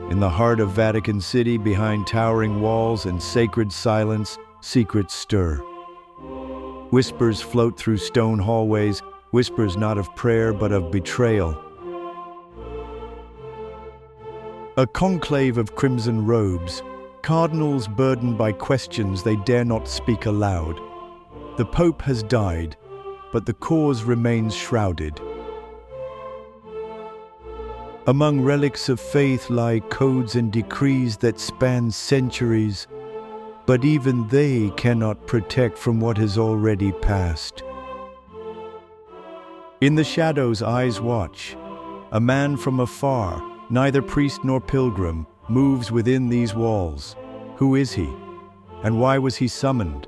In the heart of Vatican City, behind towering walls and sacred silence, secrets stir. Whispers float through stone hallways, whispers not of prayer but of betrayal. A conclave of crimson robes, cardinals burdened by questions they dare not speak aloud. The Pope has died, but the cause remains shrouded. Among relics of faith lie codes and decrees that span centuries, but even they cannot protect from what has already passed. In the shadows, eyes watch. A man from afar, neither priest nor pilgrim, moves within these walls. Who is he? And why was he summoned?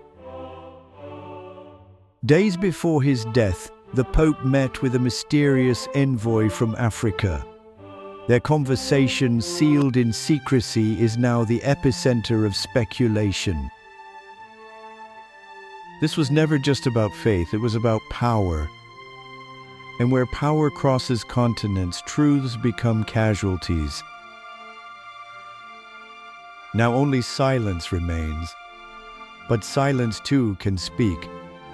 Days before his death, the Pope met with a mysterious envoy from Africa. Their conversation, sealed in secrecy, is now the epicenter of speculation. This was never just about faith, it was about power. And where power crosses continents, truths become casualties. Now only silence remains. But silence too can speak,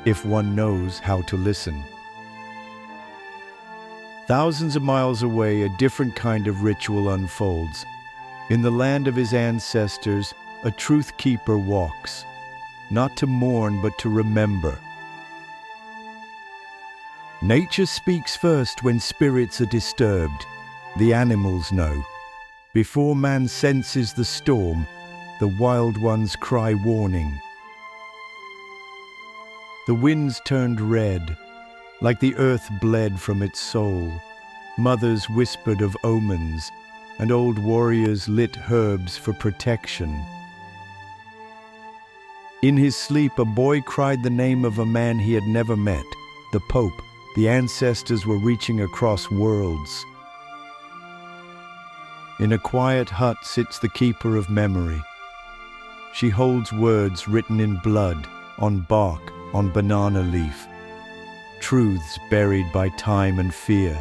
if one knows how to listen. Thousands of miles away, a different kind of ritual unfolds. In the land of his ancestors, a truth keeper walks, not to mourn but to remember. Nature speaks first when spirits are disturbed. The animals know. Before man senses the storm, the wild ones cry warning. The winds turned red, like the earth bled from its soul. Mothers whispered of omens, and old warriors lit herbs for protection. In his sleep, a boy cried the name of a man he had never met, the Pope. The ancestors were reaching across worlds. In a quiet hut sits the keeper of memory. She holds words written in blood, on bark, on banana leaf. Truths buried by time and fear.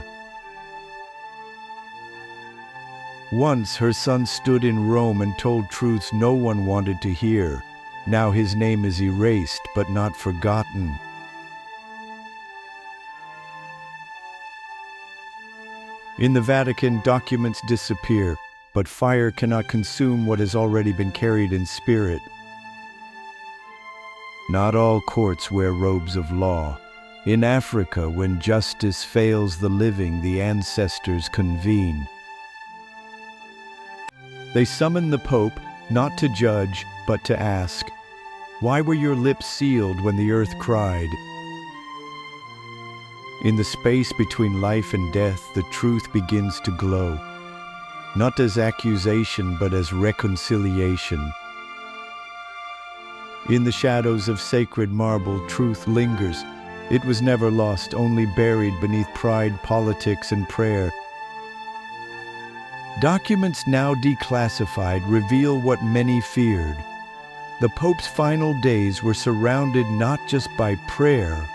Once her son stood in Rome and told truths no one wanted to hear. Now his name is erased but not forgotten. In the Vatican, documents disappear, but fire cannot consume what has already been carried in spirit. Not all courts wear robes of law. In Africa, when justice fails the living, the ancestors convene. They summon the Pope, not to judge, but to ask, "Why were your lips sealed when the earth cried?" In the space between life and death, the truth begins to glow, not as accusation, but as reconciliation. In the shadows of sacred marble, truth lingers. It was never lost, only buried beneath pride, politics, and prayer. Documents now declassified reveal what many feared. The Pope's final days were surrounded not just by prayer,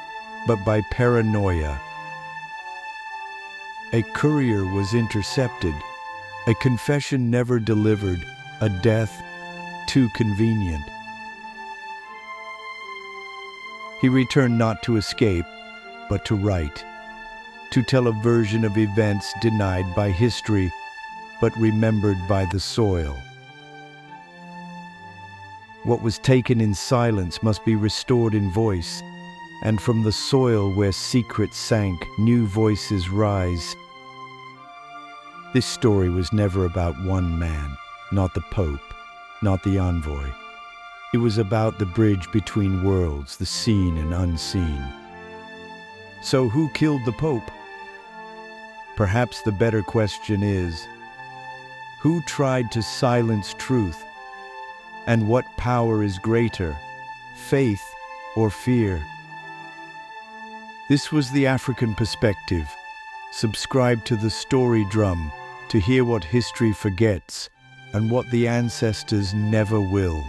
but by paranoia. A courier was intercepted, a confession never delivered, a death too convenient. He returned not to escape, but to write, to tell a version of events denied by history, but remembered by the soil. What was taken in silence must be restored in voice, and from the soil where secrets sank, new voices rise. This story was never about one man, not the Pope, not the envoy. It was about the bridge between worlds, the seen and unseen. So who killed the Pope? Perhaps the better question is, who tried to silence truth? And what power is greater, faith or fear? This was the African perspective. Subscribe to the Story Drum to hear what history forgets and what the ancestors never will.